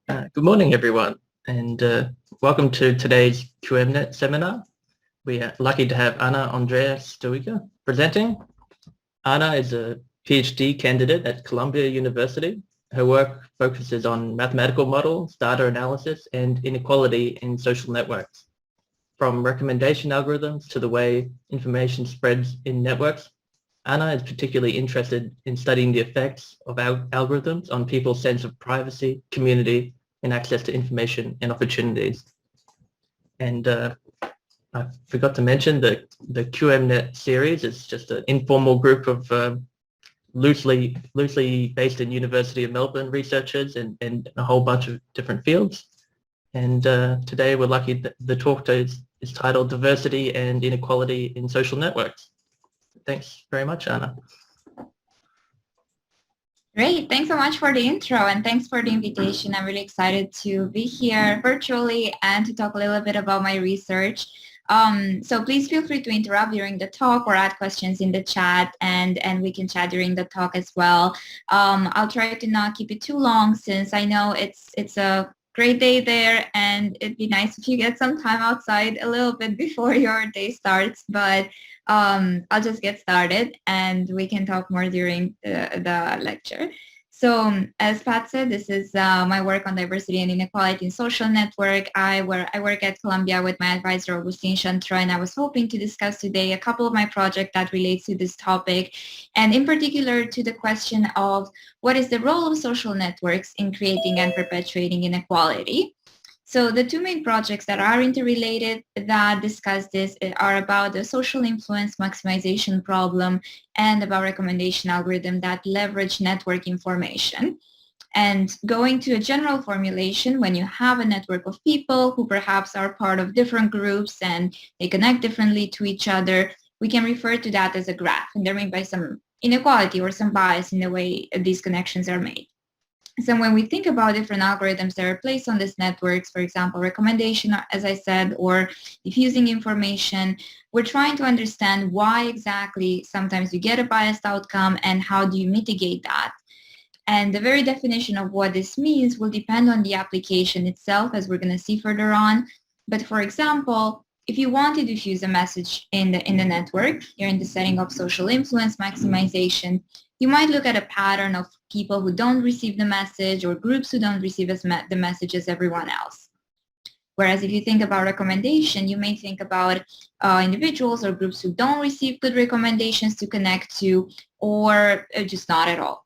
Good morning, everyone, and welcome to today's QMNET seminar. We are lucky to have Ana-Andreea Stoica presenting. Ana is a PhD candidate at Columbia University. Her work focuses on mathematical models, data analysis, and inequality in social networks. From recommendation algorithms to the way information spreads in networks, Ana is particularly interested in studying the effects of algorithms on people's sense of privacy, community, and access to information and opportunities. And I forgot to mention that the QMNET series is just an informal group of loosely based in University of Melbourne researchers and a whole bunch of different fields. And today we're lucky that the talk is titled Diversity and Inequality in Social Networks. Thanks very much, Ana. Great. Thanks so much for the intro and thanks for the invitation. I'm really excited to be here virtually and to talk a little bit about my research. So please feel free to interrupt during the talk or add questions in the chat and we can chat during the talk as well. I'll try to not keep it too long since I know it's a great day there and it'd be nice if you get some time outside a little bit before your day starts, but I'll just get started and we can talk more during the lecture. So as Pat said, this is my work on diversity and inequality in social network. I work at Columbia with my advisor, Augustine Chantra, and I was hoping to discuss today a couple of my projects that relates to this topic, and in particular to the question of what is the role of social networks in creating and perpetuating inequality. So the two main projects that are interrelated that discuss this are about the social influence maximization problem and about recommendation algorithm that leverage network information. And going to a general formulation, when you have a network of people who perhaps are part of different groups and they connect differently to each other, we can refer to that as a graph. And there may be some inequality or some bias in the way these connections are made. So when we think about different algorithms that are placed on these networks, for example, recommendation, as I said, or diffusing information, we're trying to understand why exactly sometimes you get a biased outcome and how do you mitigate that. And the very definition of what this means will depend on the application itself, as we're going to see further on. But for example, if you want to diffuse a message in the network, you're in the setting of social influence maximization, you might look at a pattern of people who don't receive the message or groups who don't receive the message as everyone else. Whereas if you think about recommendation, you may think about individuals or groups who don't receive good recommendations to connect to or just not at all.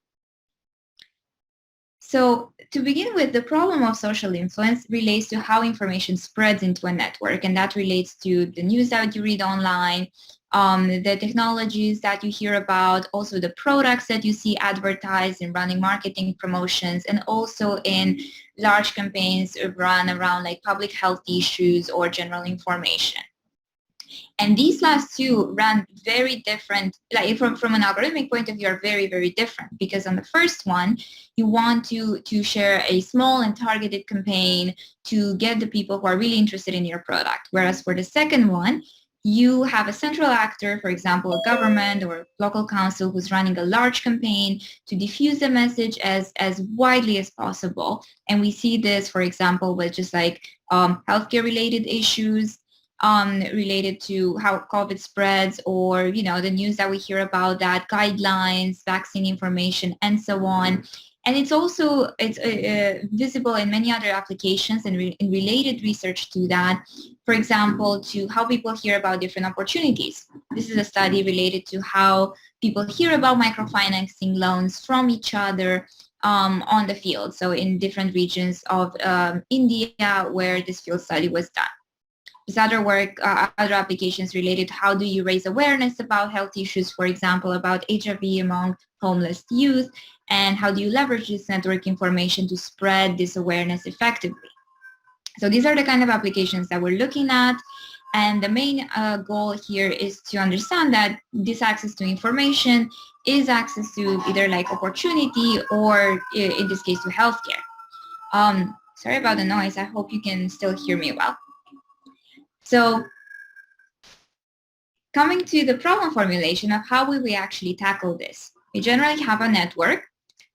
So to begin with, the problem of social influence relates to how information spreads into a network, and that relates to the news that you read online, the technologies that you hear about, also the products that you see advertised in running marketing promotions, and also in large campaigns run around like public health issues or general information. And these last two run very different, like from an algorithmic point of view, are very, very different, because on the first one, you want to share a small and targeted campaign to get the people who are really interested in your product. Whereas for the second one, you have a central actor, for example, a government or a local council who's running a large campaign to diffuse the message as widely as possible. And we see this, for example, with just like healthcare related issues, related to how COVID spreads, or, you know, the news that we hear about that, guidelines, vaccine information, and so on. And it's also, visible in many other applications and in related research to that. For example, to how people hear about different opportunities. This is a study related to how people hear about microfinancing loans from each other on the field. So in different regions of India where this field study was done. There's other work, other applications related to how do you raise awareness about health issues, for example, about HIV among homeless youth, and how do you leverage this network information to spread this awareness effectively. So these are the kind of applications that we're looking at, and the main goal here is to understand that this access to information is access to either like opportunity or, in this case, to healthcare. Sorry about the noise. I hope you can still hear me well. So coming to the problem formulation of how will we actually tackle this. We generally have a network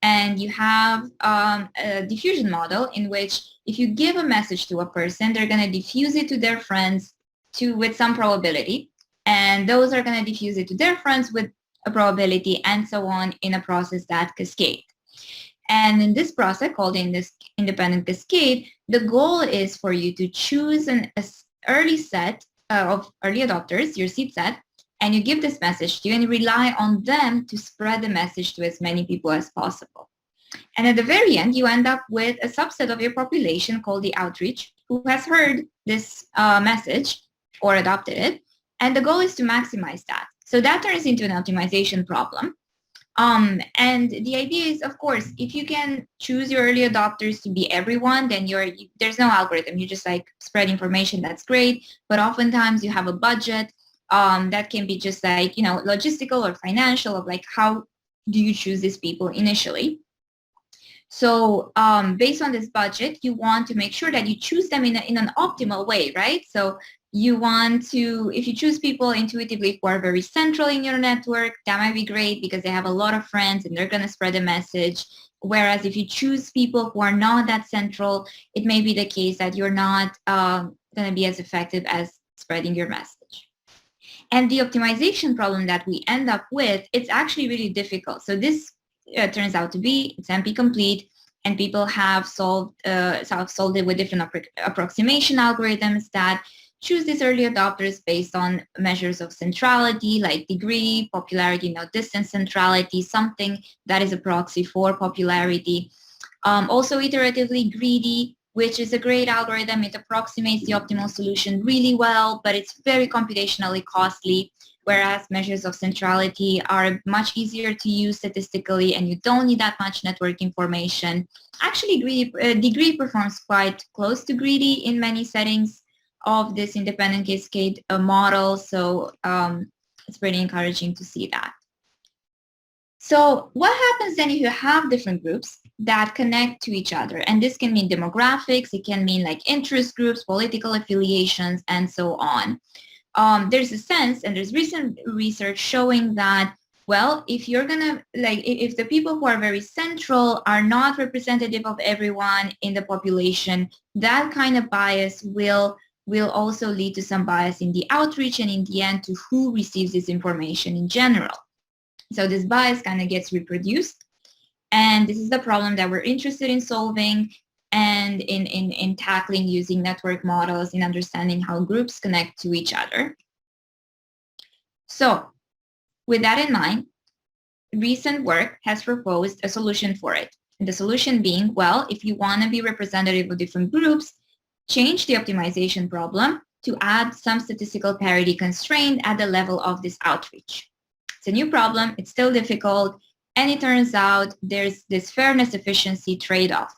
And you have a diffusion model in which if you give a message to a person, they're going to diffuse it to their friends with some probability. And those are going to diffuse it to their friends with a probability, and so on, in a process that cascades. And in this process, called in this independent cascade, the goal is for you to choose an early set of early adopters, your seed set, and you give this message to you and rely on them to spread the message to as many people as possible. And at the very end, you end up with a subset of your population called the outreach, who has heard this message or adopted it. And the goal is to maximize that. So that turns into an optimization problem. And the idea is, of course, if you can choose your early adopters to be everyone, then there's no algorithm. You just like spread information. That's great. But oftentimes you have a budget that can be just like, logistical or financial, of like, how do you choose these people initially? So based on this budget, you want to make sure that you choose them in an optimal way, right? So you want to, if you choose people intuitively who are very central in your network, that might be great because they have a lot of friends and they're going to spread the message. Whereas if you choose people who are not that central, it may be the case that you're not going to be as effective as spreading your message. And the optimization problem that we end up with, it's actually really difficult. So this turns out to be, it's NP complete, and people have solved it with different approximation algorithms that choose these early adopters based on measures of centrality, like degree, popularity, distance centrality, something that is a proxy for popularity. Also iteratively greedy, which is a great algorithm. It approximates the optimal solution really well, but it's very computationally costly, whereas measures of centrality are much easier to use statistically, and you don't need that much network information. Actually, degree performs quite close to greedy in many settings of this independent cascade model, so it's pretty encouraging to see that. So what happens then if you have different groups that connect to each other? And this can mean demographics, it can mean like interest groups, political affiliations, and so on. There's a sense, and there's recent research showing that, well, if you're gonna, like, if the people who are very central are not representative of everyone in the population, that kind of bias will also lead to some bias in the outreach and in the end to who receives this information in general. So this bias kind of gets reproduced, and this is the problem that we're interested in solving and in tackling using network models in understanding how groups connect to each other. So with that in mind, recent work has proposed a solution for it. And the solution being, well, if you want to be representative of different groups, change the optimization problem to add some statistical parity constraint at the level of this outreach. It's a new problem, it's still difficult, and it turns out there's this fairness efficiency trade-off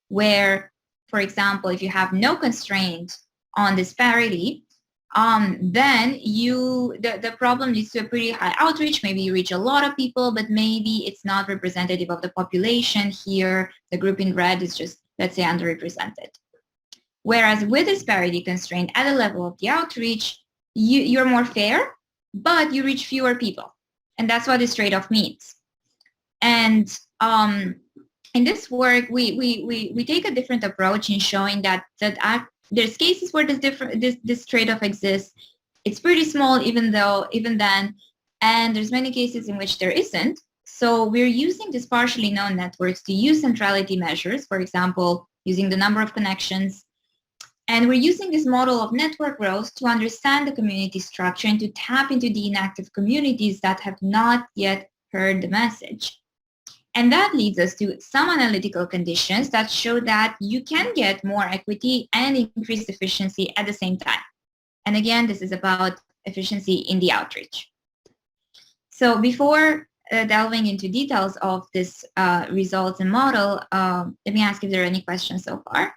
where, for example, if you have no constraint on disparity, then the problem leads to a pretty high outreach. Maybe you reach a lot of people, but maybe it's not representative of the population. Here, the group in red is just, let's say, underrepresented. Whereas with disparity constraint at the level of the outreach, you're more fair, but you reach fewer people. And that's what this trade-off means. And in this work, we take a different approach in showing that there's cases where this trade-off exists. It's pretty small even then, and there's many cases in which there isn't. So we're using these partially known networks to use centrality measures, for example, using the number of connections. And we're using this model of network growth to understand the community structure and to tap into the inactive communities that have not yet heard the message. And that leads us to some analytical conditions that show that you can get more equity and increased efficiency at the same time. And again, this is about efficiency in the outreach. So before delving into details of this results and model, let me ask if there are any questions so far.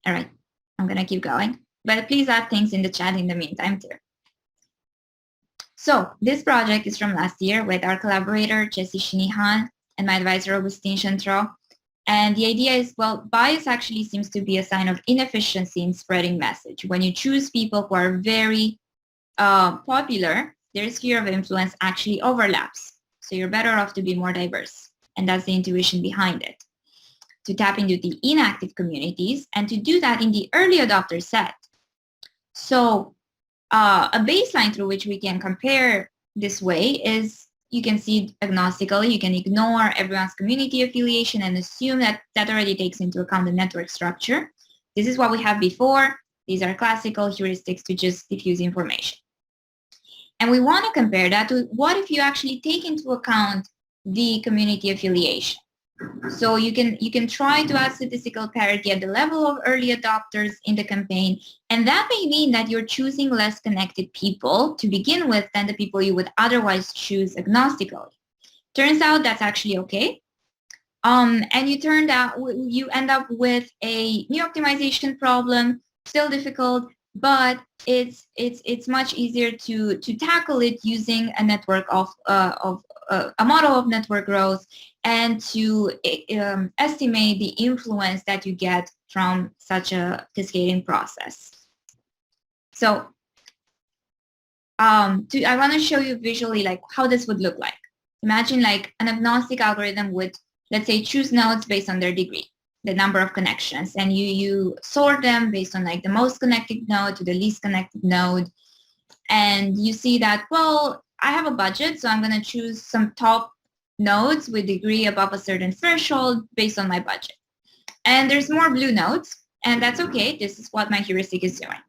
All right, I'm going to keep going, but please add things in the chat in the meantime too. So this project is from last year with our collaborator, Jesse Shinihan, and my advisor, Augustine Chantreau. And the idea is, well, bias actually seems to be a sign of inefficiency in spreading message. When you choose people who are very popular, their sphere of influence actually overlaps. So you're better off to be more diverse. And that's the intuition behind it. To tap into the inactive communities and to do that in the early adopter set. So a baseline through which we can compare this way is, you can see agnostically, you can ignore everyone's community affiliation and assume that that already takes into account the network structure. This is what we have before. These are classical heuristics to just diffuse information. And we want to compare that to what if you actually take into account the community affiliation. So you can try to add statistical parity at the level of early adopters in the campaign, and that may mean that you're choosing less connected people to begin with than the people you would otherwise choose agnostically. Turns out that's actually okay. And you end up with a new optimization problem, still difficult, but it's much easier to tackle it using a network of a model of network growth and to estimate the influence that you get from such a cascading process. So I want to show you visually like how this would look like. Imagine like an agnostic algorithm would, let's say, choose nodes based on their degree, the number of connections, and you sort them based on like the most connected node to the least connected node. And you see that, well, I have a budget, so I'm going to choose some top nodes with degree above a certain threshold based on my budget. And there's more blue nodes, and that's okay. This is what my heuristic is doing.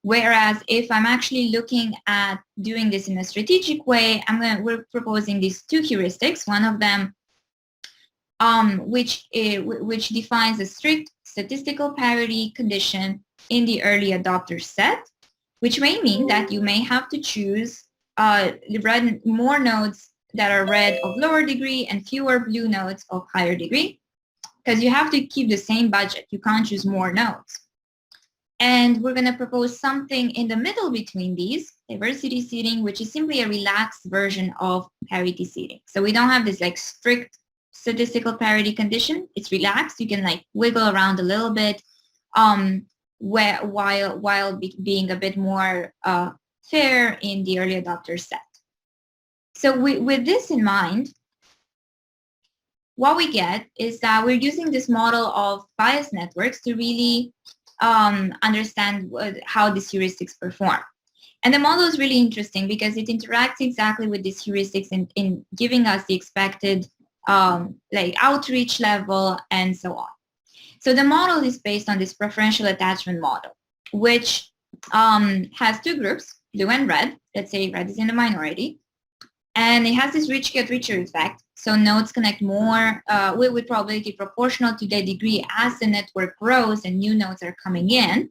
Whereas if I'm actually looking at doing this in a strategic way, we're proposing these two heuristics. One of them which defines a strict statistical parity condition in the early adopter set, which may mean that you may have to choose more nodes that are red of lower degree and fewer blue nodes of higher degree, because you have to keep the same budget. You can't choose more nodes. And we're going to propose something in the middle between these, diversity seeding, which is simply a relaxed version of parity seeding. So we don't have this like strict statistical parity condition. It's relaxed. You can like wiggle around a little bit while being a bit more fair in the early adopter set. So with this in mind, what we get is that we're using this model of bias networks to really understand how these heuristics perform. And the model is really interesting because it interacts exactly with these heuristics in giving us the expected like outreach level and so on. So the model is based on this preferential attachment model, which has two groups, blue and red. Let's say red is in the minority. And it has this rich get richer effect. So nodes connect more with probability proportional to their degree as the network grows and new nodes are coming in.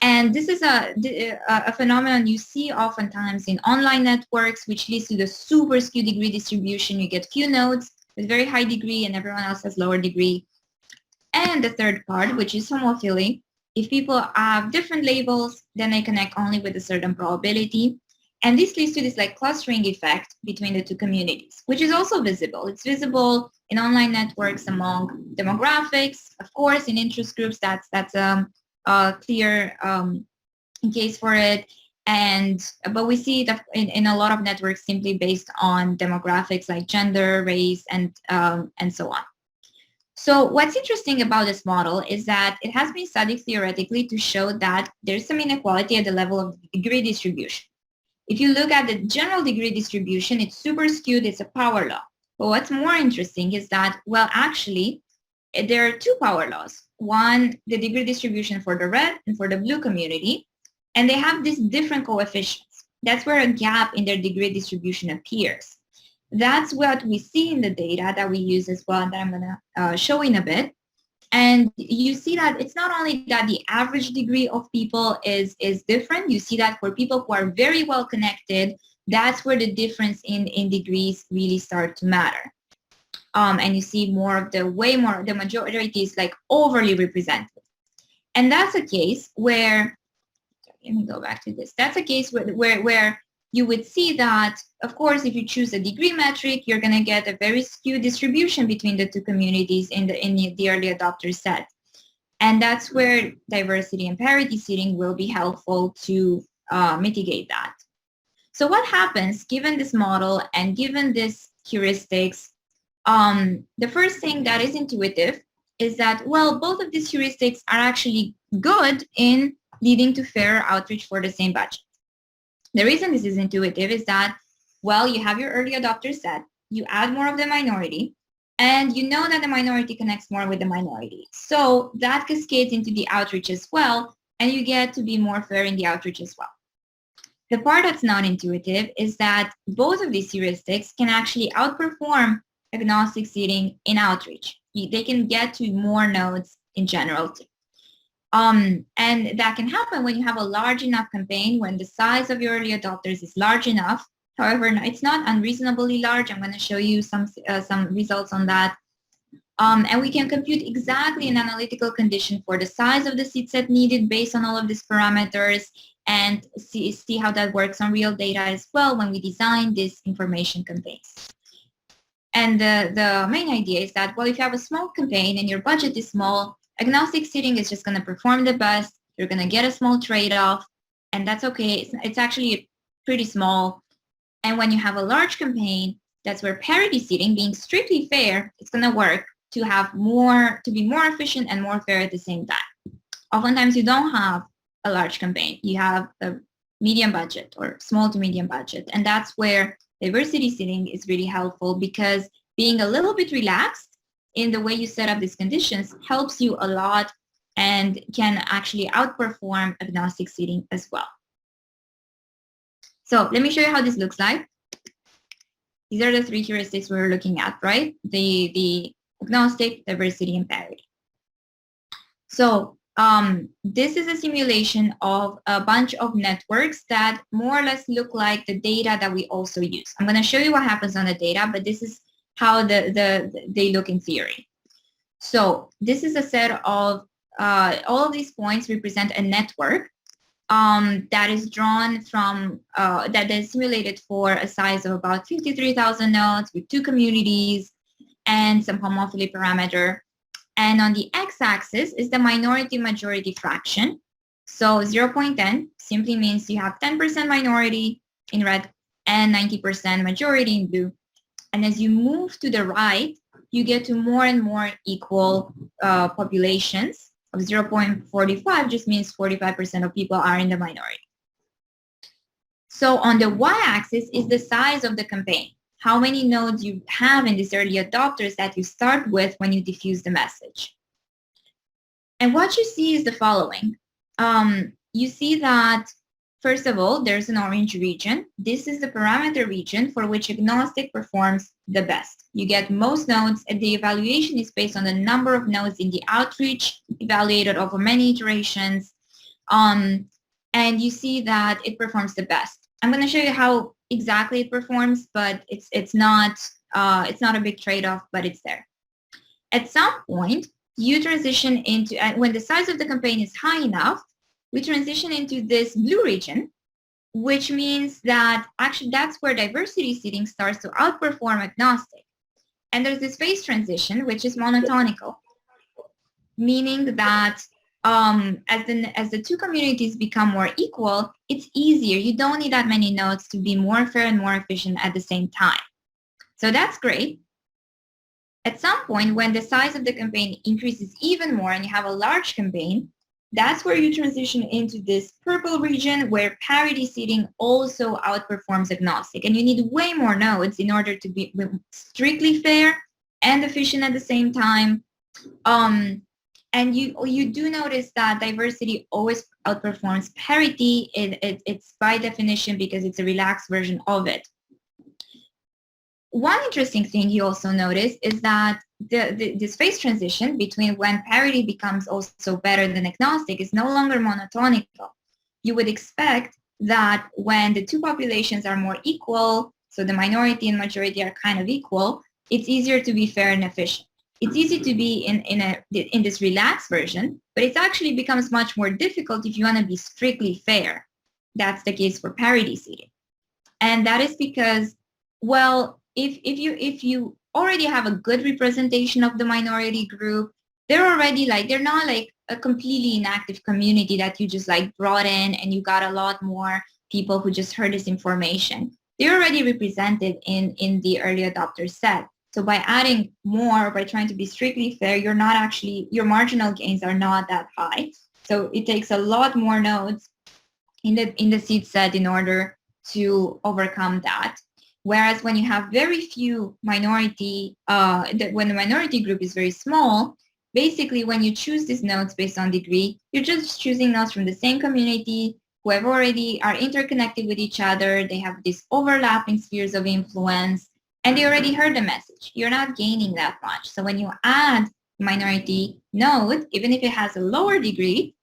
And this is a phenomenon you see oftentimes in online networks, which leads to the super skewed degree distribution. You get few nodes with very high degree and everyone else has lower degree. And the third part, which is homophily, if people have different labels, then they connect only with a certain probability. And this leads to this like clustering effect between the two communities, which is also visible. It's visible in online networks among demographics. Of course, in interest groups, that's a clear case for it. But we see that in a lot of networks simply based on demographics like gender, race, and so on. So what's interesting about this model is that it has been studied theoretically to show that there's some inequality at the level of degree distribution. If you look at the general degree distribution, it's super skewed, it's a power law. But what's more interesting is that, well, actually, there are two power laws. One, the degree distribution for the red and for the blue community, and they have these different coefficients. That's where a gap in their degree distribution appears. That's what we see in the data that we use as well, and that I'm gonna show in a bit. And you see that it's not only that the average degree of people is different, you see that for people who are very well connected, that's where the difference in degrees really start to matter. And you see the majority is like overly represented. And that's a case where, let me go back to this. That's a case where you would see that, of course, if you choose a degree metric, you're going to get a very skewed distribution between the two communities in the early adopter set. And that's where diversity and parity seeding will be helpful to mitigate that. So what happens given this model and given this heuristics. The first thing that is intuitive is that, well, both of these heuristics are actually good in leading to fairer outreach for the same budget. The reason this is intuitive is that, well, you have your early adopter set, you add more of the minority, and you know that the minority connects more with the minority. So that cascades into the outreach as well, and you get to be more fair in the outreach as well. The part that's not intuitive is that both of these heuristics can actually outperform agnostic seeding in outreach. They can get to more nodes in general too. And that can happen when you have a large enough campaign, when the size of your early adopters is large enough. However, it's not unreasonably large. I'm going to show you some results on that. And we can compute exactly an analytical condition for the size of the seed set needed based on all of these parameters, and see how that works on real data as well when we design these information campaigns. And the main idea is that, well, if you have a small campaign and your budget is small, agnostic seeding is just going to perform the best. You're going to get a small trade-off, and that's okay. It's actually pretty small. And when you have a large campaign, that's where parity seeding, being strictly fair, it's going to work to have more, to be more efficient and more fair at the same time. Oftentimes, you don't have a large campaign. You have a medium budget or small to medium budget, and that's where diversity seeding is really helpful, because being a little bit relaxed in the way you set up these conditions helps you a lot and can actually outperform agnostic seeding as well. So let me show you how this looks like. These are the three heuristics we're looking at, right? The agnostic, diversity, and parity. So this is a simulation of a bunch of networks that more or less look like the data that we also use. I'm going to show you what happens on the data, but this is how they look in theory. So this is a set of, all of these points represent a network that is drawn from, that is simulated for a size of about 53,000 nodes with 2 communities and some homophily parameter. And on the x-axis is the minority-majority fraction. So 0.10 simply means you have 10% minority in red and 90% majority in blue. And as you move to the right, you get to more and more equal populations. Of 0.45 just means 45% of people are in the minority. So on the y-axis is the size of the campaign. How many nodes you have in these early adopters that you start with when you diffuse the message. And what you see is the following. You see that, first of all, there's an orange region. This is the parameter region for which agnostic performs the best. You get most nodes, and the evaluation is based on the number of nodes in the outreach, evaluated over many iterations. And you see that it performs the best. I'm going to show you how exactly it performs, but it's not a big trade-off, but it's there. At some point, you transition into, when the size of the campaign is high enough, we transition into this blue region, which means that actually that's where diversity seeding starts to outperform agnostic. And there's this phase transition, which is monotonical, meaning that as the 2 communities become more equal, it's easier. You don't need that many nodes to be more fair and more efficient at the same time. So that's great. At some point, when the size of the campaign increases even more and you have a large campaign, that's where you transition into this purple region where parity seeding also outperforms agnostic. And you need way more nodes in order to be strictly fair and efficient at the same time. And you do notice that diversity always outperforms parity. It's by definition because it's a relaxed version of it. One interesting thing you also notice is that this phase transition between when parity becomes also better than agnostic is no longer monotonical. You would expect that when the 2 populations are more equal, so the minority and majority are kind of equal, it's easier to be fair and efficient. It's easy to be in this relaxed version, but it actually becomes much more difficult if you want to be strictly fair. That's the case for parity seeding. And that is because, well, if you already have a good representation of the minority group, they're not like a completely inactive community that you just like brought in and you got a lot more people who just heard this information. they're already represented in the early adopter set. So by adding more, by trying to be strictly fair, you're not actually, your marginal gains are not that high. So it takes a lot more nodes in the seed set in order to overcome that. Whereas when you have very few minority, when the minority group is very small, basically when you choose these nodes based on degree, you're just choosing nodes from the same community who have already are interconnected with each other. They have these overlapping spheres of influence, and they already heard the message. You're not gaining that much. So when you add minority node, even if it has a lower degree,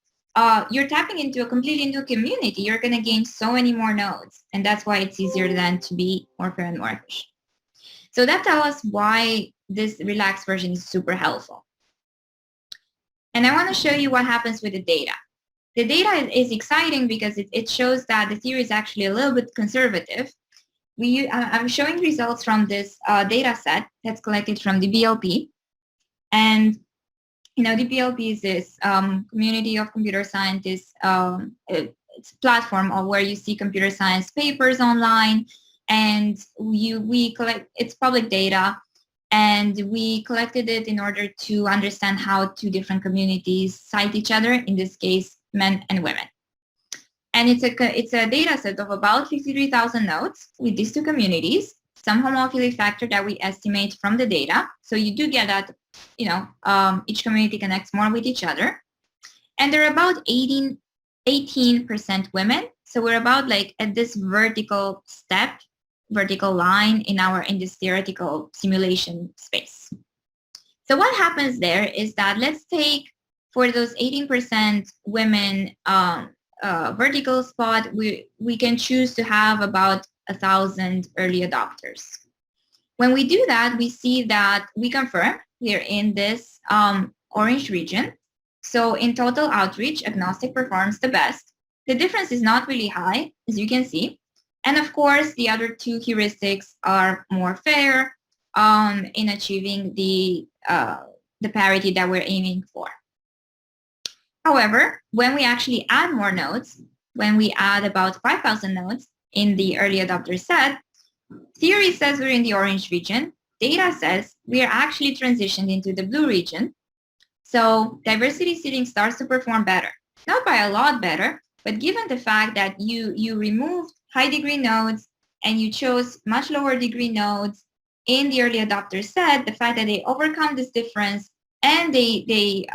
you're tapping into a completely new community. You're going to gain so many more nodes. And that's why it's easier then to be more fair and more efficient. So that tells us why this relaxed version is super helpful. And I want to show you what happens with the data. The data is exciting because it shows that the theory is actually a little bit conservative. I'm showing results from this data set that's collected from the DBLP. And DBLP is this community of computer scientists. It's a platform where you see computer science papers online, and we collect, it's public data, and we collected it in order to understand how two different communities cite each other, in this case, men and women. And it's a data set of about 53,000 nodes with these two communities, some homophily factor that we estimate from the data. So you do get that, each community connects more with each other. And they're about 18% women. So we're about like at this vertical line in this theoretical simulation space. So what happens there is that let's take for those 18% women vertical spot, we can choose to have about 1,000 early adopters. When we do that, we see that we confirm we are in this orange region. So in total outreach, agnostic performs the best. The difference is not really high, as you can see. And of course, the other two heuristics are more fair in achieving the parity that we're aiming for. However, when we actually add more nodes, when we add about 5,000 nodes in the early adopter set, theory says we're in the orange region. Data says we are actually transitioned into the blue region. So diversity seeding starts to perform better. Not by a lot better, but given the fact that you removed high degree nodes and you chose much lower degree nodes in the early adopter set, the fact that they overcome this difference and they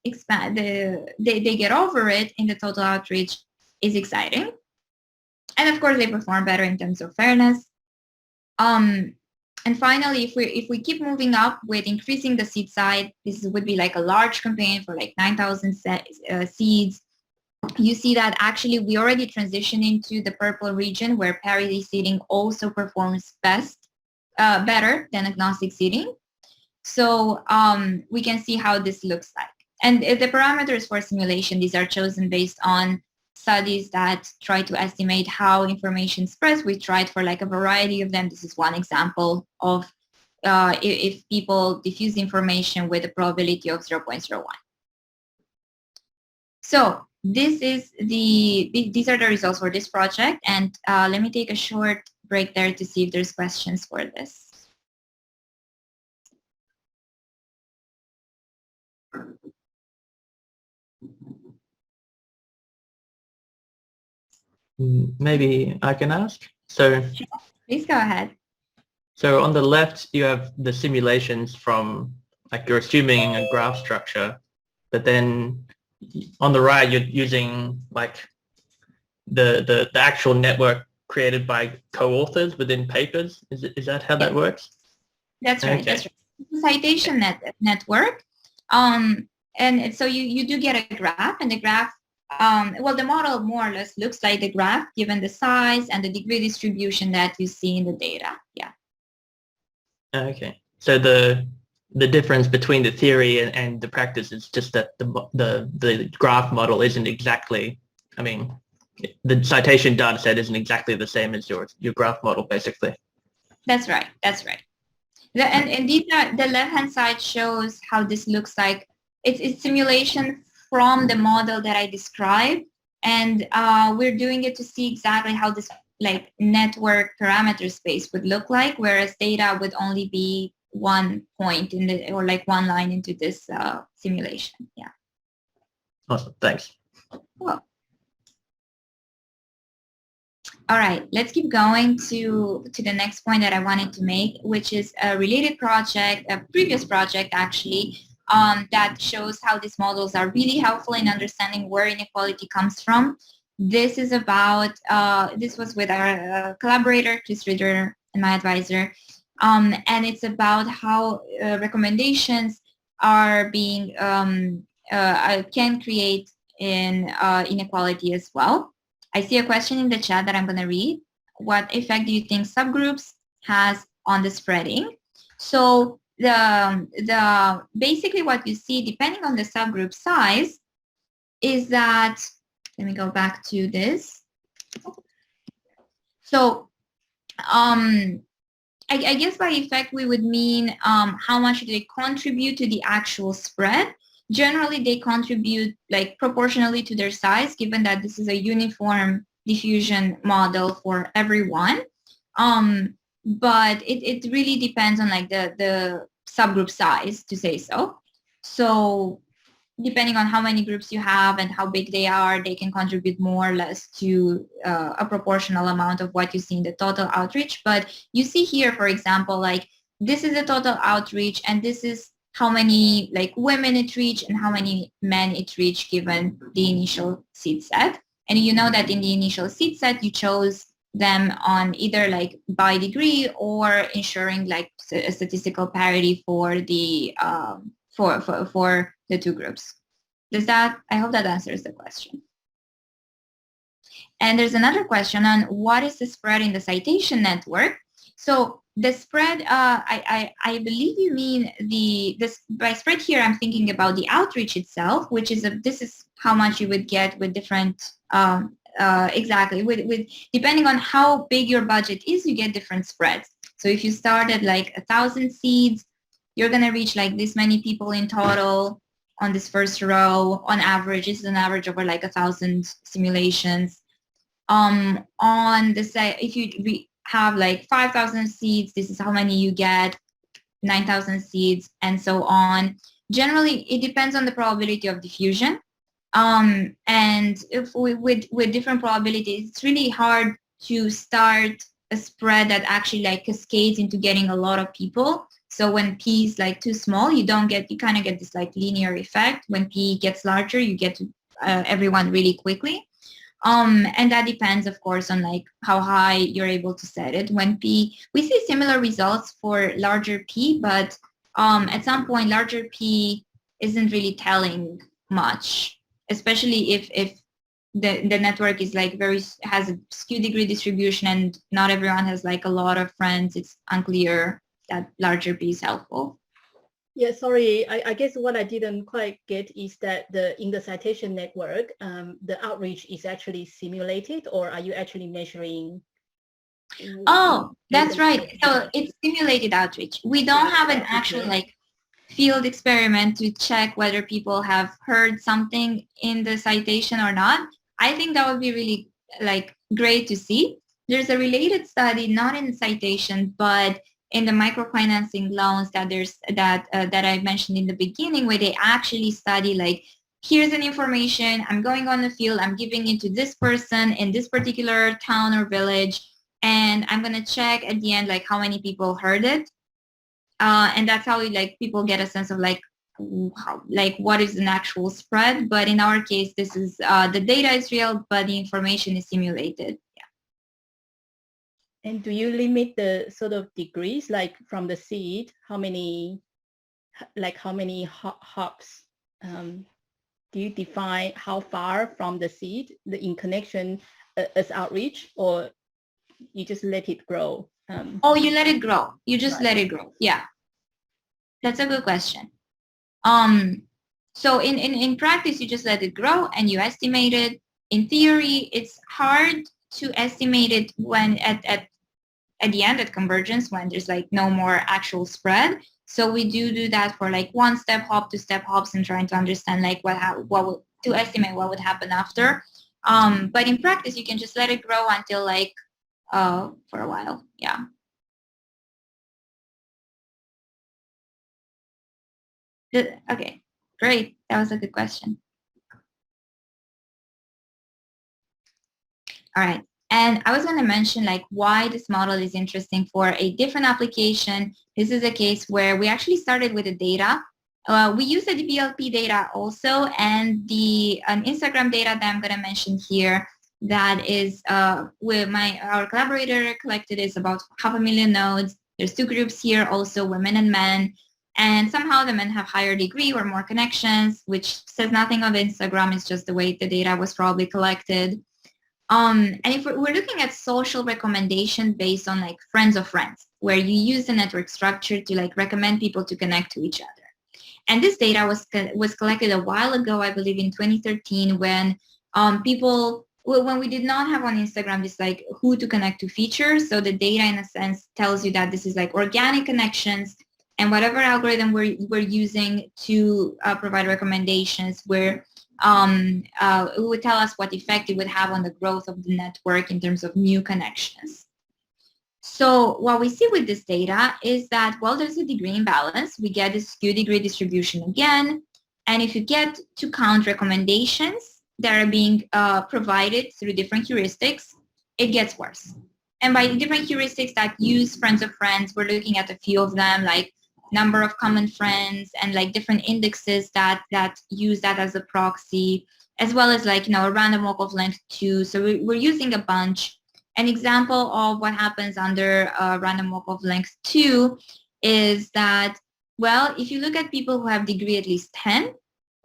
expand, they get over it in the total outreach is exciting. And of course, they perform better in terms of fairness. And finally, if we keep moving up with increasing the seed size, this would be like a large campaign for like 9,000 seeds. You see that actually we already transitioned into the purple region where parity seeding also performs better than agnostic seeding. So we can see how this looks like. And the parameters for simulation, these are chosen based on studies that try to estimate how information spreads. We tried for like a variety of them. This is one example of if people diffuse information with a probability of 0.01. So these are the results for this project. And let me take a short break there to see if there's questions for this. Maybe I can ask. So please go ahead. So on the left, you have the simulations from, like, you're assuming a graph structure, but then on the right, you're using like the actual network created by co-authors within papers. Is that how that works? That's right. Okay. That's right. Citation network. And so you do get a graph, and the graph, well, the model more or less looks like the graph given the size and the degree distribution that you see in the data. Yeah. Okay. So the difference between the theory and the practice is just that the graph model isn't exactly, I mean, the citation data set isn't exactly the same as your graph model, basically. That's right. That's right. And indeed, the left-hand side shows how this looks like. It's simulation from the model that I described, and we're doing it to see exactly how this like network parameter space would look like, whereas data would only be one point in the, or like one line into this simulation. Yeah. Awesome, thanks. Cool. All right, let's keep going to the next point that I wanted to make, which is a related project, a previous project actually, that shows how these models are really helpful in understanding where inequality comes from. This is about, this was with our collaborator, Chris Ritter, and my advisor, and it's about how recommendations are being, can create in inequality as well. I see a question in the chat that I'm going to read. What effect do you think subgroups has on the spreading? So the basically what you see, depending on the subgroup size, is that, let me go back to this. So I guess by effect we would mean how much do they contribute to the actual spread. Generally, they contribute like proportionally to their size, given that this is a uniform diffusion model for everyone. But it really depends on like the subgroup size, to say so. So depending on how many groups you have and how big they are, they can contribute more or less to a proportional amount of what you see in the total outreach. But you see here, for example, like this is the total outreach, and this is how many like women it reached and how many men it reached given the initial seed set. And you know that in the initial seed set, you chose them on either like by degree or ensuring like a statistical parity for the for the two groups. Does that, I hope that answers the question. And there's another question on what is the spread in the citation network. So the spread, I believe you mean this by spread here, I'm thinking about the outreach itself, which is this is how much you would get with different, exactly, with depending on how big your budget is, you get different spreads. So if you start at like 1,000 seeds, you're going to reach like this many people in total on this first row. On average, this is an average over like 1,000 simulations. On the side, if you have like 5,000 seeds, this is how many you get, 9,000 seeds, and so on. Generally, it depends on the probability of diffusion. And if with different probabilities, it's really hard to start a spread that actually like cascades into getting a lot of people. So when P is like too small, you kind of get this like linear effect. When P gets larger, you get to everyone really quickly. And that depends, of course, on like how high you're able to set it. When P, we see similar results for larger P, but at some point, larger P isn't really telling much, especially if the network is like has a skew degree distribution and not everyone has like a lot of friends. It's unclear that larger P is helpful. Yeah, sorry, I guess what I didn't quite get is that in the citation network, the outreach is actually simulated, or are you actually measuring? Oh, that's right. So it's simulated outreach. We don't have an actual like field experiment to check whether people have heard something in the citation or not. I think that would be really like great to see. There's a related study, not in citation, but in the microfinancing loans that I mentioned in the beginning, where they actually study like, here's an information, I'm going on the field, I'm giving it to this person in this particular town or village, and I'm gonna check at the end like how many people heard it, and that's how like people get a sense of like what is an actual spread. But in our case, this is the data is real, but the information is simulated. And do you limit the sort of degrees, like from the seed, how many hops? Do you define how far from the seed, in connection as outreach, or you just let it grow? Oh, you let it grow. You just let it grow. Yeah, that's a good question. So in practice, you just let it grow and you estimate it. In theory, it's hard to estimate it when at the end at convergence, when there's like no more actual spread. So we do that for like one step hop to step hops and trying to understand like to estimate what would happen after. But in practice, you can just let it grow until like for a while. Yeah. Okay, great. That was a good question. All right. And I was going to mention like why this model is interesting for a different application. This is a case where we actually started with the data. We use the DBLP data also, and an Instagram data that I'm going to mention here that is with our collaborator collected is about 500,000 nodes. There's two groups here, also women and men. And somehow the men have higher degree or more connections, which says nothing of Instagram. It's just the way the data was probably collected. And if we're looking at social recommendation based on like friends of friends, where you use the network structure to like recommend people to connect to each other. And this data was collected a while ago, I believe in 2013, when when we did not have on Instagram this like who to connect to features. So the data in a sense tells you that this is like organic connections, and whatever algorithm we're using to provide recommendations, it would tell us what effect it would have on the growth of the network in terms of new connections. So what we see with this data is that, well, there's a degree imbalance. We get a skew degree distribution again. And if you get to count recommendations that are being provided through different heuristics, it gets worse. And by different heuristics that use friends of friends, we're looking at a few of them, like number of common friends and like different indexes that use that as a proxy, as well as like, a random walk of length 2. So we're using a bunch. An example of what happens under random walk of length 2 is that, well, if you look at people who have degree at least 10,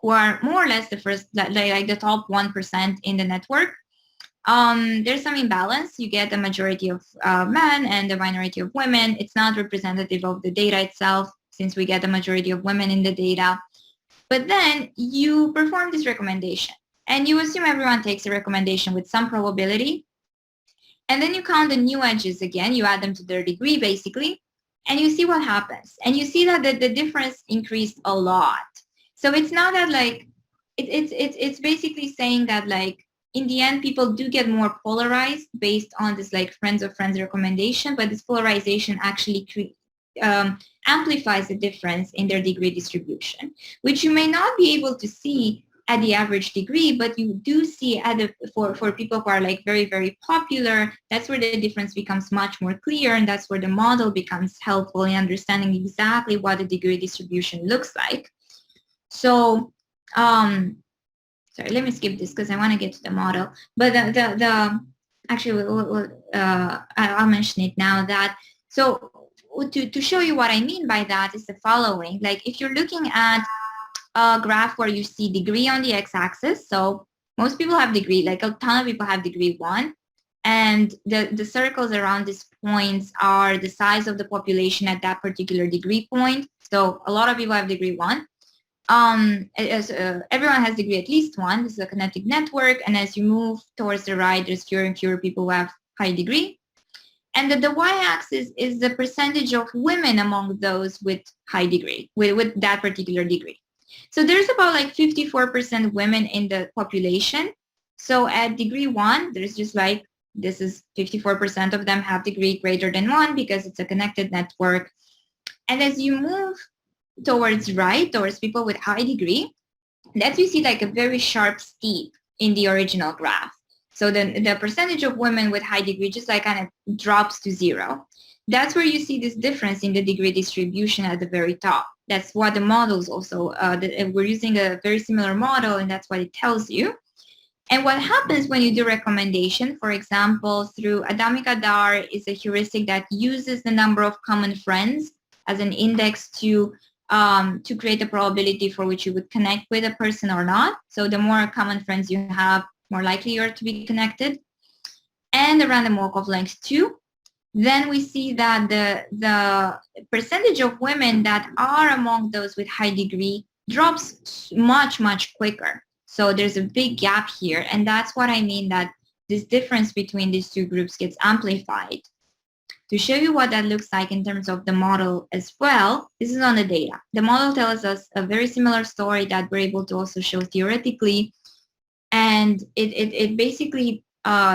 who are more or less the first, like the top 1% in the network, there's some imbalance. You get a majority of men and a minority of women. It's not representative of the data itself, since we get a majority of women in the data. But then you perform this recommendation, and you assume everyone takes a recommendation with some probability. And then you count the new edges again. You add them to their degree, basically, and you see what happens. And you see that the difference increased a lot. So it's not that like, it's basically saying that like, in the end, people do get more polarized based on this like friends of friends recommendation, but this polarization actually amplifies the difference in their degree distribution, which you may not be able to see at the average degree, but you do see for people who are like very, very popular. That's where the difference becomes much more clear, and that's where the model becomes helpful in understanding exactly what the degree distribution looks like. So, sorry, let me skip this because I want to get to the model. But actually, I'll mention it now. So to show you what I mean by that is the following. Like if you're looking at a graph where you see degree on the x-axis, so most people have degree, like a ton of people have degree 1, and the circles around these points are the size of the population at that particular degree point. So a lot of people have degree 1. Everyone has degree at least 1. This is a kinetic network, and as you move towards the right, there's fewer and fewer people who have high degree. And the y-axis is the percentage of women among those with high degree, with that particular degree. So there's about like 54% women in the population. So at degree 1, there's just like, this is 54% of them have degree greater than 1 because it's a connected network. And as you move towards right, towards people with high degree, that you see like a very sharp steep in the original graph. So then the percentage of women with high degree just like kind of drops to 0. That's where you see this difference in the degree distribution at the very top. That's what the models also, we're using a very similar model, and that's what it tells you. And what happens when you do recommendation, for example, through Adamic Adar is a heuristic that uses the number of common friends as an index to create a probability for which you would connect with a person or not. So the more common friends you have, more likely you are to be connected. And the random walk of length 2. Then we see that the percentage of women that are among those with high degree drops much, much quicker. So there's a big gap here. And that's what I mean, that this difference between these two groups gets amplified. To show you what that looks like in terms of the model as well, this is on the data. The model tells us a very similar story that we're able to also show theoretically. And it basically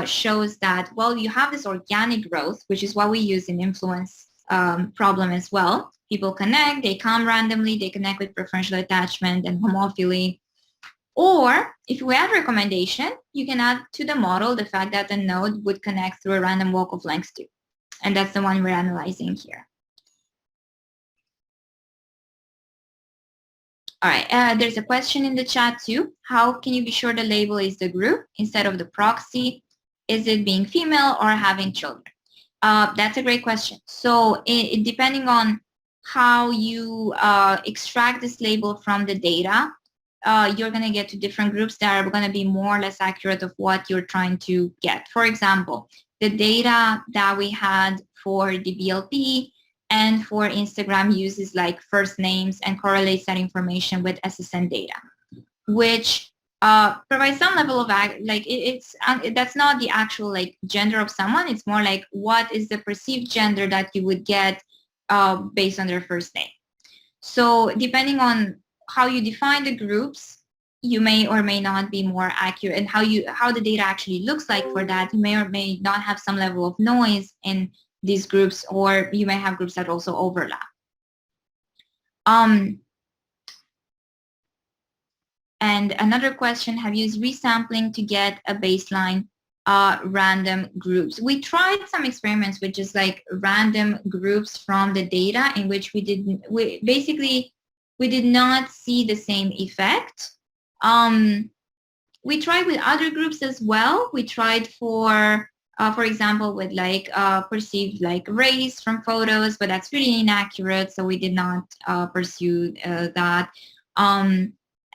shows that, well, you have this organic growth, which is what we use in influence problem as well. People connect, they come randomly, they connect with preferential attachment and homophily. Or if we add recommendation, you can add to the model the fact that the node would connect through a random walk of length too. And that's the one we're analyzing here. All right, there's a question in the chat too. How can you be sure the label is the group instead of the proxy? Is it being female or having children? That's a great question. So depending on how you extract this label from the data, you're going to get to different groups that are going to be more or less accurate of what you're trying to get. For example, the data that we had for DBLP and for Instagram uses like first names and correlates that information with SSN data, which provides some level of that's not the actual like gender of someone. It's more like what is the perceived gender that you would get based on their first name. So depending on how you define the groups, you may or may not be more accurate, and how the data actually looks like for that, you may or may not have some level of noise in these groups, or you may have groups that also overlap. And another question, have you used resampling to get a baseline random groups? We tried some experiments with just like random groups from the data in which we did not see the same effect. We tried with other groups as well. We tried for example, with like perceived like race from photos, but that's really inaccurate, so we did not pursue that.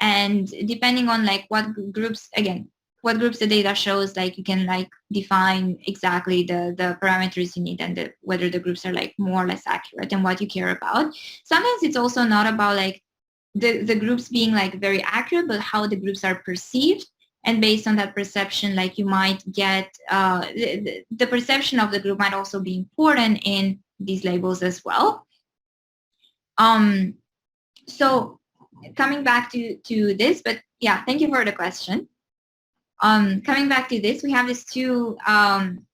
And depending on like what groups the data shows, like you can like define exactly the parameters you need and whether the groups are like more or less accurate and what you care about. Sometimes it's also not about like the groups being like very accurate, but how the groups are perceived. And based on that perception, like you might get, the perception of the group might also be important in these labels as well. So coming back to this, but yeah, thank you for the question. Coming back to this, we have these two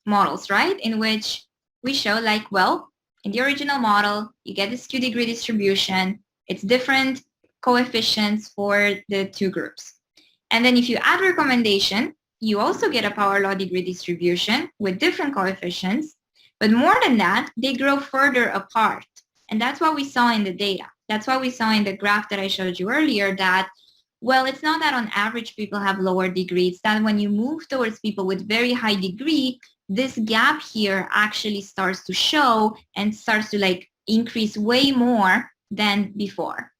models, right, in which we show like, well, in the original model, you get this Q-degree distribution. It's different coefficients for the two groups. And then if you add recommendation, you also get a power law degree distribution with different coefficients. But more than that, they grow further apart. And that's what we saw in the data. That's what we saw in the graph that I showed you earlier, that, well, it's not that on average people have lower degrees, that when you move towards people with very high degree, this gap here actually starts to show and starts to like increase way more than before.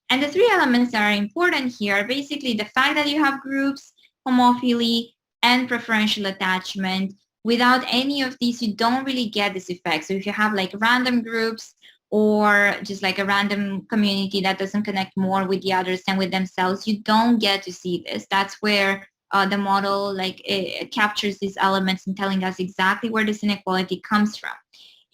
And the three elements that are important here are basically the fact that you have groups, homophily, and preferential attachment. Without any of these, you don't really get this effect. So if you have like random groups or just like a random community that doesn't connect more with the others than with themselves, you don't get to see this. That's where the model like it captures these elements and telling us exactly where this inequality comes from.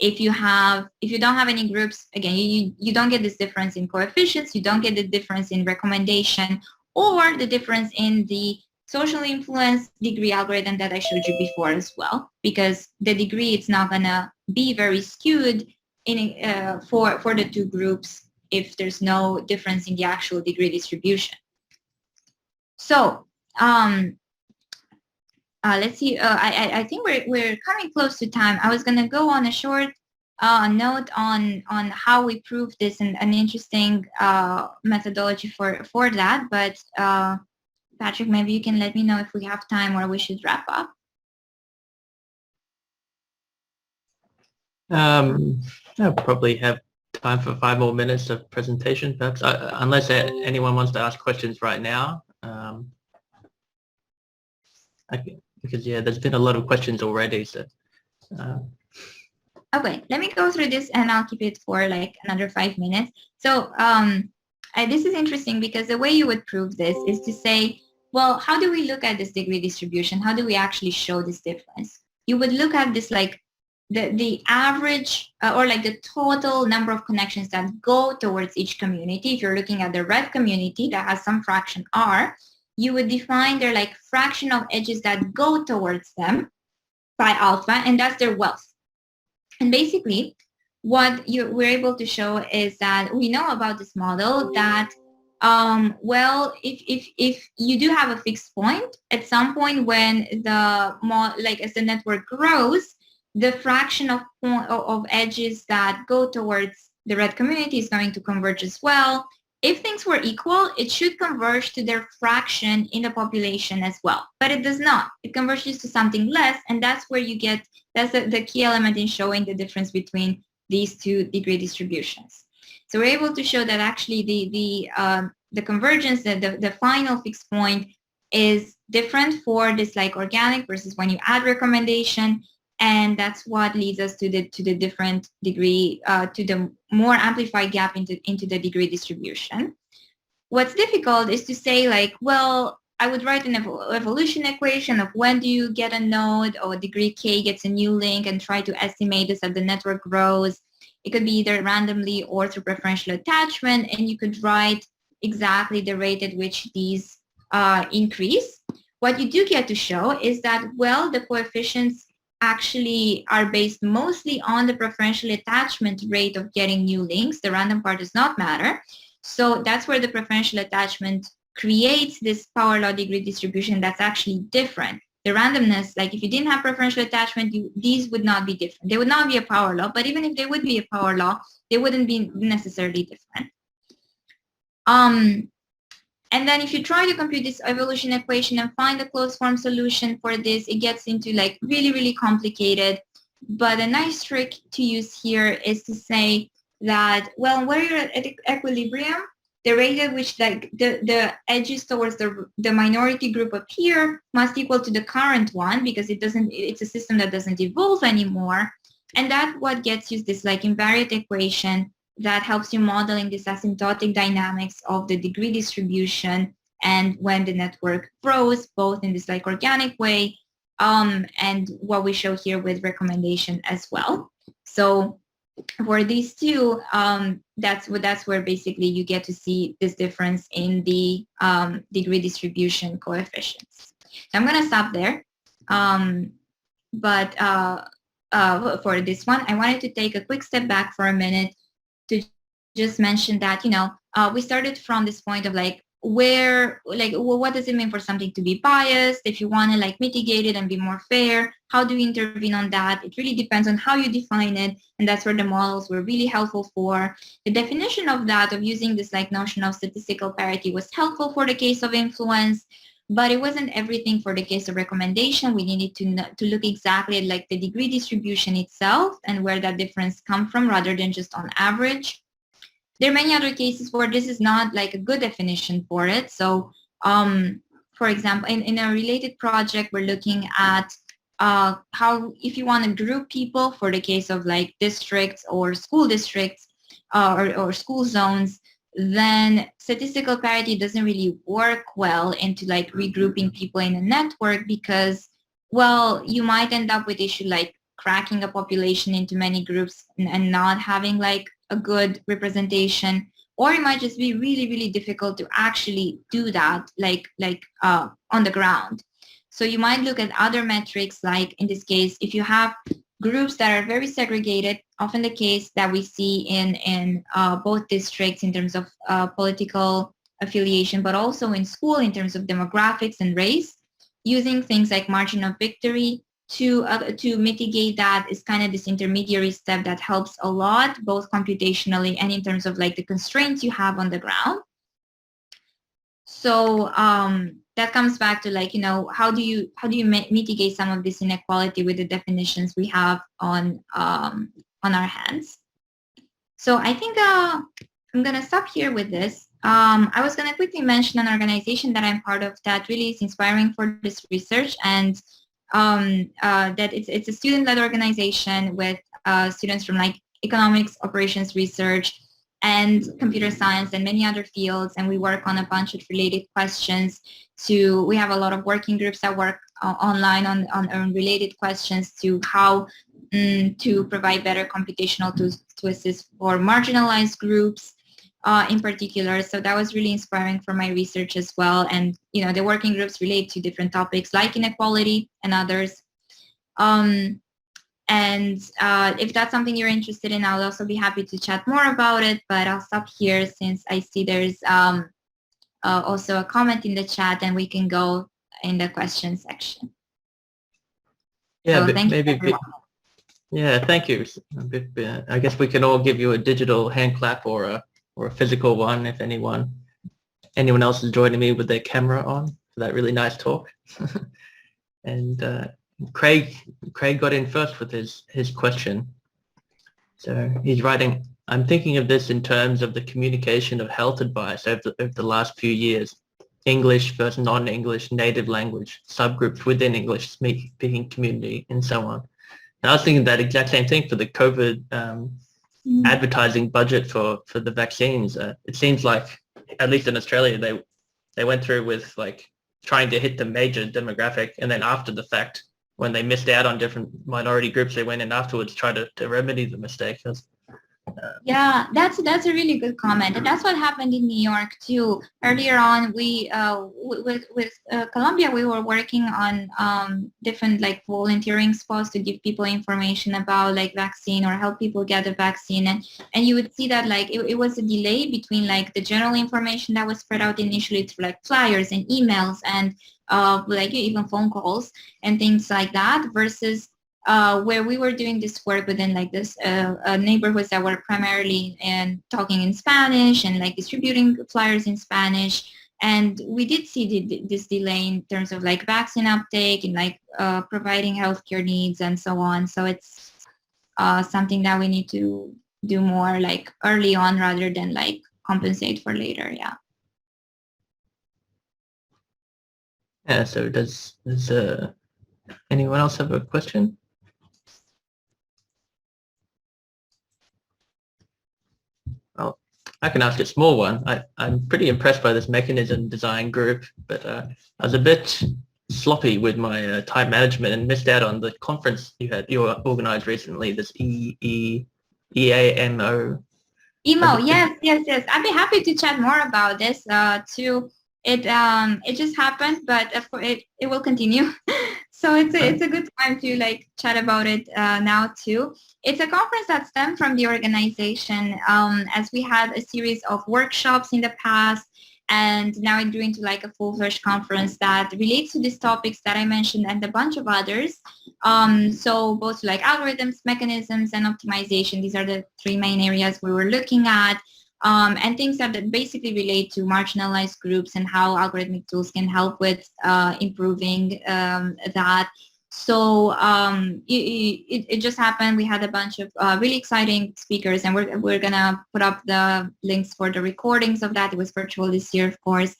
If you don't have any groups, again, you don't get this difference in coefficients, you don't get the difference in recommendation, or the difference in the social influence degree algorithm that I showed you before as well, because the degree, it's not gonna be very skewed in for the two groups if there's no difference in the actual degree distribution. So let's see. I think we're coming close to time. I was going to go on a short note on how we prove this, and an interesting methodology for that. But Patrick, maybe you can let me know if we have time or we should wrap up. I'll probably have time for 5 more minutes of presentation, perhaps, unless anyone wants to ask questions right now. Because yeah, there's been a lot of questions already. So. Okay, let me go through this, and I'll keep it for like another 5 minutes. So this is interesting because the way you would prove this is to say, well, how do we look at this degree distribution? How do we actually show this difference? You would look at this like the average or like the total number of connections that go towards each community. If you're looking at the red community that has some fraction R, you would define their like fraction of edges that go towards them by alpha, and that's their wealth. And basically, what we're able to show is that we know about this model that, well, if you do have a fixed point, at some point when as the network grows, the fraction of edges that go towards the red community is going to converge as well. If things were equal, it should converge to their fraction in the population as well, but it does not. It converges to something less, and that's where you get, that's the key element in showing the difference between these two degree distributions. So we're able to show that actually the convergence, the final fixed point is different for this like organic versus when you add recommendation, and that's what leads us to the different degree, to the more amplified gap into the degree distribution. What's difficult is to say like, well, I would write an evolution equation of when do you get a node or degree k gets a new link and try to estimate this as the network grows. It could be either randomly or through preferential attachment, and you could write exactly the rate at which these increase. What you do get to show is that, well, the coefficients actually are based mostly on the preferential attachment rate of getting new links. The random part does not matter. So that's where the preferential attachment creates this power law degree distribution that's actually different. The randomness, like if you didn't have preferential attachment, these would not be different. They would not be a power law, but even if they would be a power law, they wouldn't be necessarily different. And then if you try to compute this evolution equation and find a closed form solution for this, it gets into like really, really complicated. But a nice trick to use here is to say that, well, where you're at equilibrium, the rate at which like the edges towards the minority group appear must equal to the current one, because it's a system that doesn't evolve anymore. And that's what gets you this like invariant equation that helps you modeling this asymptotic dynamics of the degree distribution and when the network grows, both in this like organic way and what we show here with recommendation as well. So for these two, that's where basically you get to see this difference in the degree distribution coefficients. So I'm going to stop there. But for this one, I wanted to take a quick step back for a minute to just mention that, you know, we started from this point of like, what does it mean for something to be biased? If you want to like mitigate it and be more fair, how do you intervene on that? It really depends on how you define it, and that's where the models were really helpful for. The definition of that, of using this like notion of statistical parity, was helpful for the case of influence, but it wasn't everything for the case of recommendation. We needed to look exactly at like the degree distribution itself and where that difference comes from rather than just on average. There are many other cases where this is not like a good definition for it. So for example, in a related project, we're looking at how, if you want to group people for the case of like districts or school districts or school zones, then statistical parity doesn't really work well into like regrouping people in a network, because, well, you might end up with issue like cracking a population into many groups and not having like a good representation, or it might just be really, really difficult to actually do that like on the ground. So you might look at other metrics, like in this case, if you have groups that are very segregated, often the case that we see in both districts in terms of political affiliation, but also in school in terms of demographics and race, using things like margin of victory to mitigate that is kind of this intermediary step that helps a lot, both computationally and in terms of like the constraints you have on the ground. So that comes back to like, you know, how do you mitigate some of this inequality with the definitions we have on our hands. So I think I'm gonna stop here with this. I was gonna quickly mention an organization that I'm part of that really is inspiring for this research, and that it's a student-led organization with students from like economics, operations research, and computer science and many other fields, and we work on a bunch of related questions. We have a lot of working groups that work online on related questions to how to provide better computational tools to assist for marginalized groups. in particular. So that was really inspiring for my research as well. And, the working groups relate to different topics like inequality and others. And if that's something you're interested in, I'll also be happy to chat more about it, but I'll stop here since I see there's also a comment in the chat, and we can go in the question section. Yeah, so thank maybe. You Yeah, thank you. I guess we can all give you a digital hand clap or a physical one if anyone else is joining me with their camera on for that really nice talk. And Craig got in first with his question. So he's writing, I'm thinking of this in terms of the communication of health advice over the last few years. English versus non-English native language, subgroups within English speaking community, and so on. And I was thinking that exact same thing for the COVID advertising budget for the vaccines. It seems like, at least in Australia, they went through with like trying to hit the major demographic, and then after the fact, when they missed out on different minority groups, they went in afterwards to try to remedy the mistake. Yeah, that's a really good comment, and that's what happened in New York too. Earlier on, we with Columbia, we were working on different like volunteering spots to give people information about like vaccine or help people get the vaccine, and you would see that like it was a delay between like the general information that was spread out initially through like flyers and emails and like even phone calls and things like that versus where we were doing this work within like this neighborhoods that were primarily talking in Spanish and like distributing flyers in Spanish. And we did see this delay in terms of like vaccine uptake and like providing healthcare needs and so on. So it's something that we need to do more like early on rather than like compensate for later. Yeah. Yeah. So does anyone else have a question? Well, I can ask a small one. I'm pretty impressed by this mechanism design group, but I was a bit sloppy with my time management and missed out on the conference you organized recently, this EAMO. EMO, yes. I'd be happy to chat more about this too. It just happened, but of course it will continue. So it's a good time to like chat about it now too. It's a conference that stemmed from the organization as we had a series of workshops in the past, and now it grew into like a full-fledged conference that relates to these topics that I mentioned and a bunch of others. So both like algorithms, mechanisms, and optimization. These are the three main areas we were looking at. And things that basically relate to marginalized groups and how algorithmic tools can help with improving that. So it just happened. We had a bunch of really exciting speakers, and we're gonna put up the links for the recordings of that. It was virtual this year, of course.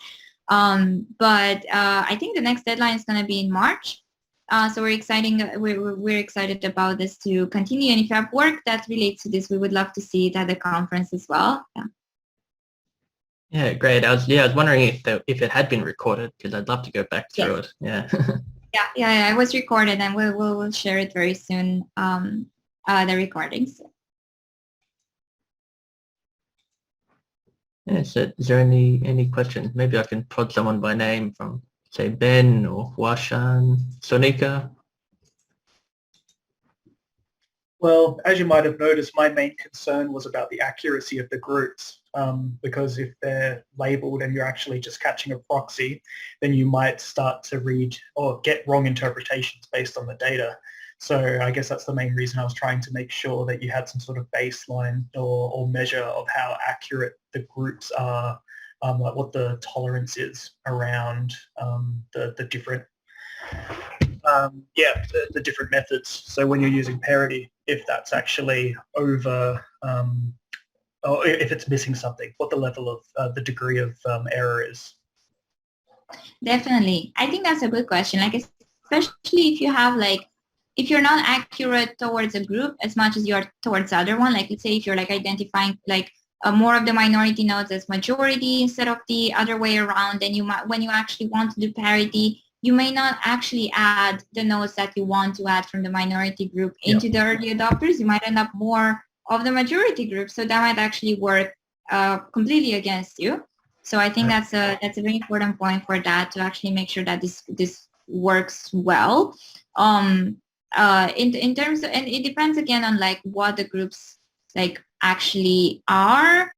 But I think the next deadline is gonna be in March. So we're excited about this to continue. And if you have work that relates to this, we would love to see it at the conference as well. Yeah, great. I was wondering if it had been recorded, because I'd love to go back through it. Yeah. Yeah. It was recorded, and we'll share it very soon. The recordings. Yeah. So is there any questions? Maybe I can prod someone by name from, say, Ben or Washan, Sonika. Well, as you might have noticed, my main concern was about the accuracy of the groups, because if they're labeled and you're actually just catching a proxy, then you might start to read or get wrong interpretations based on the data. So I guess that's the main reason I was trying to make sure that you had some sort of baseline or measure of how accurate the groups are, like what the tolerance is around the different the different methods. So when you're using parity, if that's actually over or if it's missing something, what the level of the degree of error is. Definitely. I think that's a good question. Like, especially if you have like, if you're not accurate towards a group as much as you are towards the other one, like let's say if you're like identifying like more of the minority nodes as majority instead of the other way around, then you might, when you actually want to do parity, you may not actually add the nodes that you want to add from the minority group into the early adopters. You might end up more of the majority group. So that might actually work completely against you. So I think that's a very important point for that, to actually make sure that this works well. In terms of, and it depends again on like what the groups like actually are.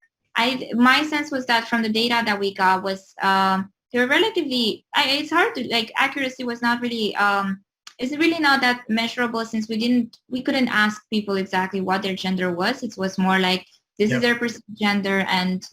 My sense was that from the data that we got was they're relatively, it's hard to, like, accuracy was not really, it's really not that measurable, since we couldn't ask people exactly what their gender was. It was more like, this is their perceived gender, and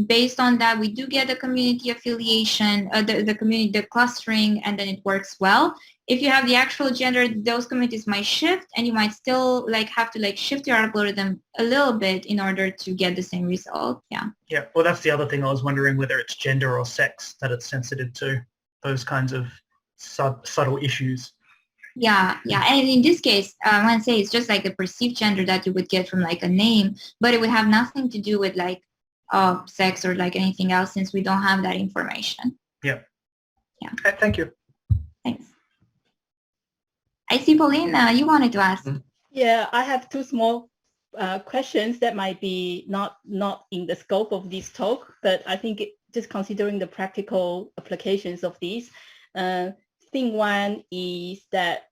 based on that, we do get the community affiliation, the clustering, and then it works well. If you have the actual gender, those communities might shift, and you might still like have to like shift your algorithm a little bit in order to get the same result. Yeah. Yeah. Well, that's the other thing. I was wondering whether it's gender or sex that it's sensitive to, those kinds of subtle issues. Yeah, and in this case, I want to say it's just like a perceived gender that you would get from like a name, but it would have nothing to do with like sex or like anything else, since we don't have that information. Yeah. Yeah. Thank you. Thanks. I see, Pauline, you wanted to ask. Yeah, I have two small questions that might be not in the scope of this talk, but I think just considering the practical applications of these. Thing one is that,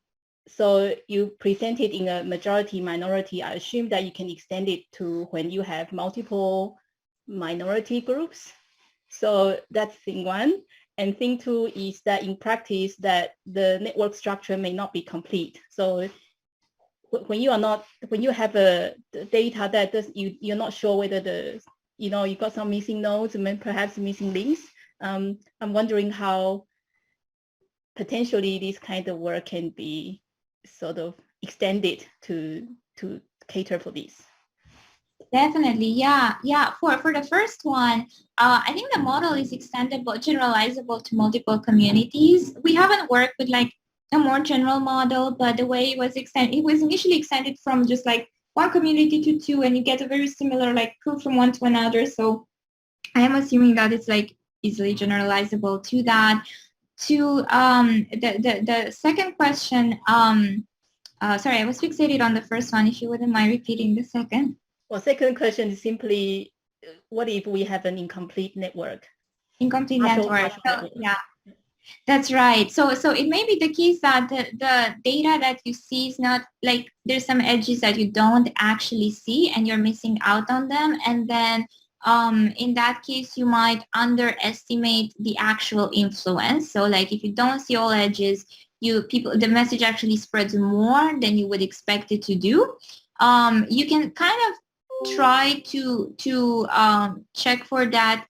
so you presented in a majority minority. I assume that you can extend it to when you have multiple minority groups. So that's thing one. And thing two is that in practice that the network structure may not be complete. So when you have a data that you're not sure whether you got some missing nodes and perhaps missing links. I'm wondering how potentially this kind of work can be sort of extended to cater for this. Definitely, yeah. For the first one, I think the model is extendable, generalizable to multiple communities. We haven't worked with like a more general model, but the way it was initially extended from just like one community to two, and you get a very similar like proof from one to another. So I am assuming that it's like easily generalizable to that. To the second question, sorry, I was fixated on the first one. If you wouldn't mind repeating the second. Well, second question is simply, what if we have an incomplete network? Incomplete network. Yeah, that's right. So it may be the case that the data that you see is not like, there's some edges that you don't actually see and you're missing out on them. And then in that case, you might underestimate the actual influence. So like if you don't see all edges, the message actually spreads more than you would expect it to do. You can kind of try to check for that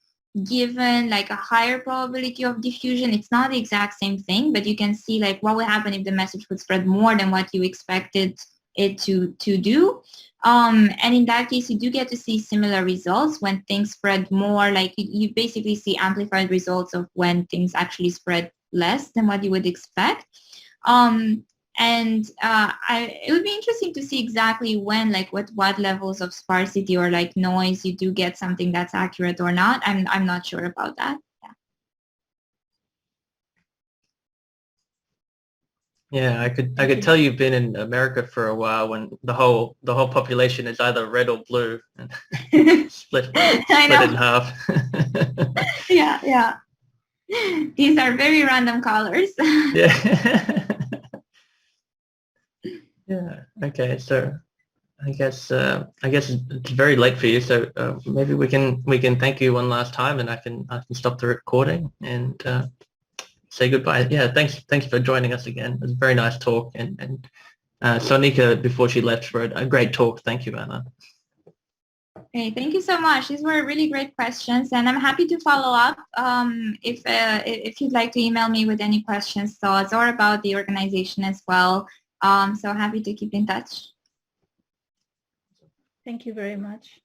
given like a higher probability of diffusion. It's not the exact same thing, but you can see like what would happen if the message would spread more than what you expected it to do. And in that case, you do get to see similar results when things spread more. Like you basically see amplified results of when things actually spread less than what you would expect. It would be interesting to see exactly when, like what levels of sparsity or like noise you do get something that's accurate or not. I'm not sure about that. Yeah, I could tell you've been in America for a while when the whole population is either red or blue, and split in half. Yeah. These are very random colors. Yeah. Yeah. Okay. So I guess it's very late for you. So maybe we can thank you one last time, and I can stop the recording and say goodbye. Yeah. Thanks for joining us again. It was a very nice talk, and Sonika, before she left, for a great talk. Thank you, Ana. Okay, thank you so much. These were really great questions, and I'm happy to follow up if you'd like to email me with any questions, thoughts, or about the organization as well. So happy to keep in touch. Thank you very much.